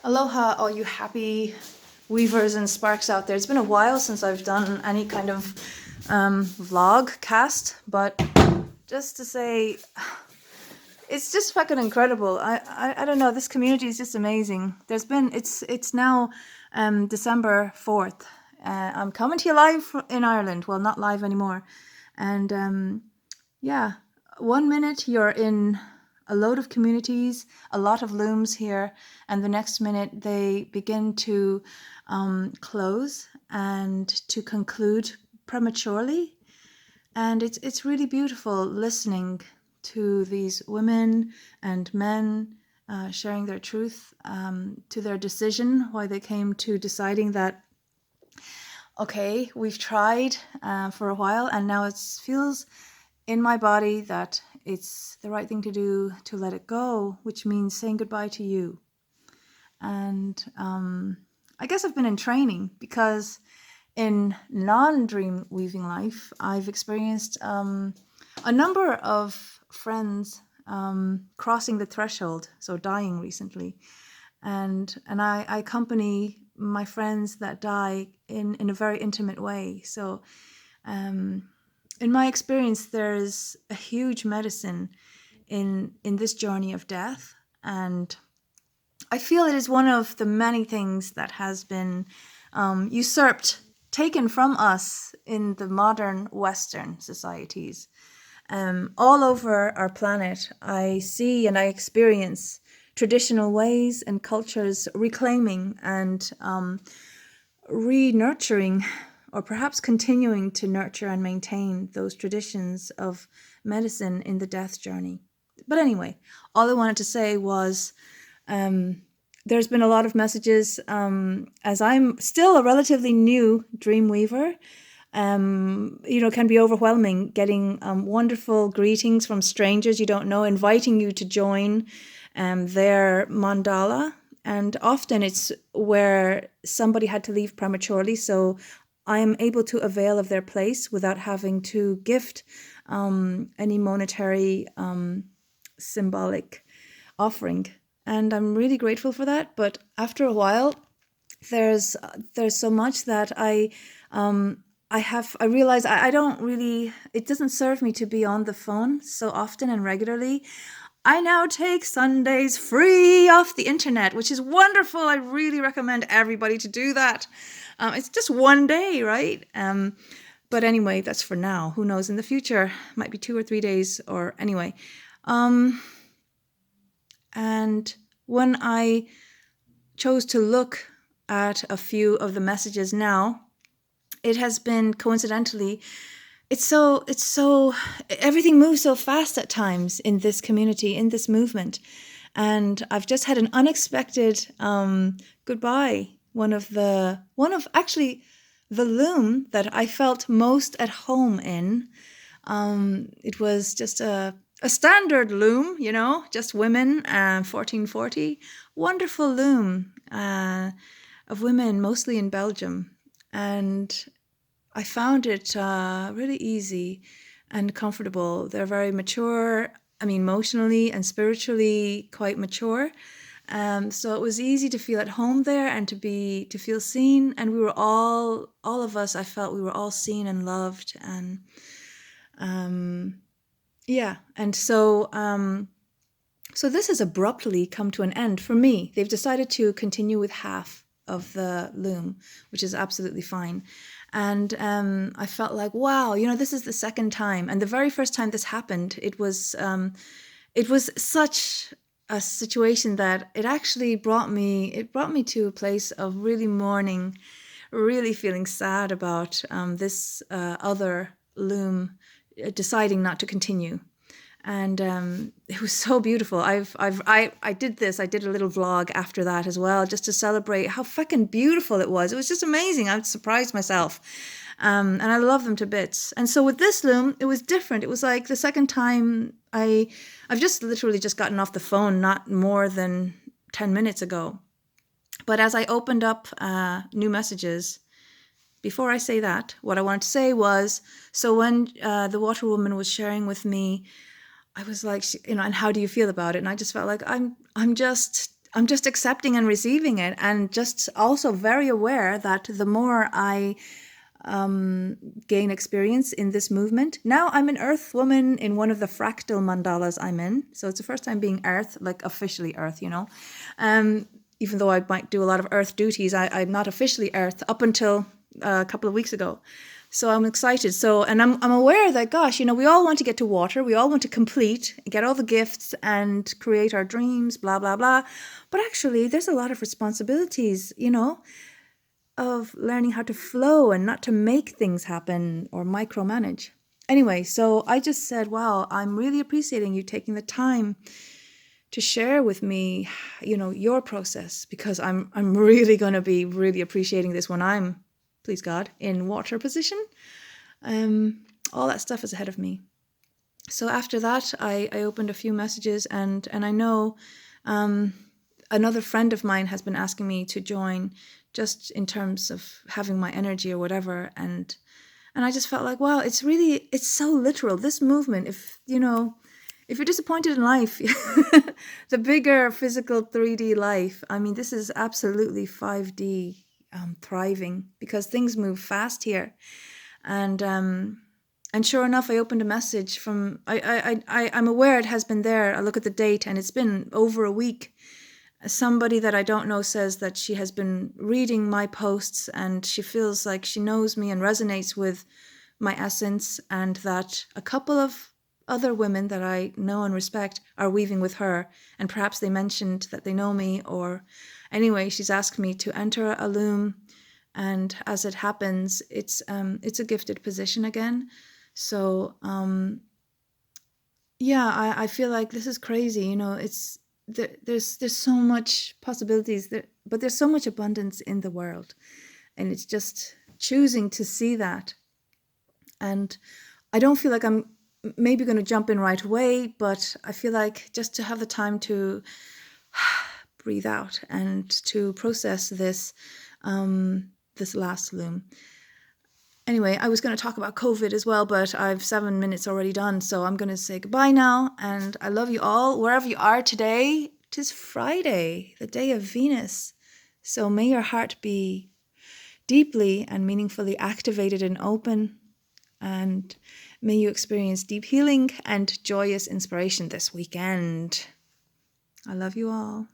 Aloha, all you happy weavers and sparks out there. It's been a while since I've done any kind of vlog cast, but just to say, it's just fucking incredible. I don't know. This community is just amazing. It's now December 4th. I'm coming to you live in Ireland. Well, not live anymore. And yeah, 1 minute you're in a load of communities, a lot of looms here, and the next minute they begin to close and to conclude prematurely. And it's really beautiful listening to these women and men sharing their truth, to their decision, why they came to deciding that, okay, we've tried for a while, and now it feels in my body that it's the right thing to do to let it go, which means saying goodbye to you. And I guess I've been in training because in non-dream weaving life, I've experienced a number of friends crossing the threshold, so dying recently. And I accompany my friends that die in a very intimate way. So in my experience, there's a huge medicine in this journey of death. And I feel it is one of the many things that has been usurped, taken from us in the modern Western societies. All over our planet, I see and I experience traditional ways and cultures reclaiming and re-nurturing, or perhaps continuing to nurture and maintain those traditions of medicine in the death journey. But anyway, all I wanted to say was there's been a lot of messages as I'm still a relatively new dream weaver. Can be overwhelming getting wonderful greetings from strangers you don't know, inviting you to join their mandala. And often it's where somebody had to leave prematurely, so I am able to avail of their place without having to gift any monetary symbolic offering. And I'm really grateful for that. But after a while, there's so much that I realize I don't really, it doesn't serve me to be on the phone so often and regularly. I now take Sundays free off the internet, which is wonderful. I really recommend everybody to do that. It's just one day, right? But anyway, that's for now. Who knows in the future? Might be 2 or 3 days, or anyway. And when I chose to look at a few of the messages now, it has been coincidentally, it's so everything moves so fast at times in this community, in this movement. And I've just had an unexpected goodbye. One of actually the loom that I felt most at home in. It was just a standard loom, just women, 1440. Wonderful loom of women, mostly in Belgium. And I found it really easy and comfortable. They're very mature, emotionally and spiritually quite mature. So it was easy to feel at home there and to feel seen. And we were all of us, I felt we were all seen and loved. And yeah. And so this has abruptly come to an end for me. They've decided to continue with half of the loom, which is absolutely fine. And I felt like, wow, this is the second time. And the very first time this happened, it was such a situation that it actually brought me to a place of really mourning, really feeling sad about this other loom deciding not to continue. And it was so beautiful. I did a little vlog after that as well, just to celebrate how fucking beautiful it was. It was just amazing. I surprised myself. And I love them to bits. And so with this loom, it was different. It was like the second time I've just literally just gotten off the phone not more than 10 minutes ago. But as I opened up new messages, before I say that, what I wanted to say was, so when the water woman was sharing with me, I was like, and how do you feel about it? And I just felt like I'm just I'm just accepting and receiving it, and just also very aware that the more I gain experience in this movement. Now I'm an earth woman in one of the fractal mandalas I'm in. So it's the first time being earth, like officially earth, you know. Even though I might do a lot of earth duties, I'm not officially earth up until a couple of weeks ago. So I'm excited. So, and I'm aware that, gosh, you know, we all want to get to water. We all want to complete, get all the gifts and create our dreams, blah, blah, blah. But actually, there's a lot of responsibilities, you know, of learning how to flow and not to make things happen or micromanage. Anyway, so I just said, wow, I'm really appreciating you taking the time to share with me, you know, your process, because I'm really going to be really appreciating this when I'm, please God, in water position. All that stuff is ahead of me. So after that, I opened a few messages, and I know another friend of mine has been asking me to join, just in terms of having my energy or whatever, and I just felt like, wow, it's so literal, this movement. If you're disappointed in life, the bigger physical 3D life, I mean, this is absolutely 5D thriving, because things move fast here. And sure enough, I opened a message from, I'm aware it has been there. I look at the date and it's been over a week. Somebody that I don't know says that she has been reading my posts and she feels like she knows me and resonates with my essence, and that a couple of other women that I know and respect are weaving with her, and perhaps they mentioned that they know me, or anyway, she's asked me to enter a loom, and as it happens, it's a gifted position again. So yeah, I feel like this is crazy, you know. It's there's so much possibilities there, but there's so much abundance in the world, and it's just choosing to see that. And I don't feel like I'm maybe going to jump in right away, but I feel like just to have the time to breathe out and to process this this last loom. Anyway, I was going to talk about COVID as well, but I've 7 minutes already done, so I'm going to say goodbye now, and I love you all, wherever you are today. 'Tis Friday, the day of Venus, so may your heart be deeply and meaningfully activated and open, and may you experience deep healing and joyous inspiration this weekend. I love you all.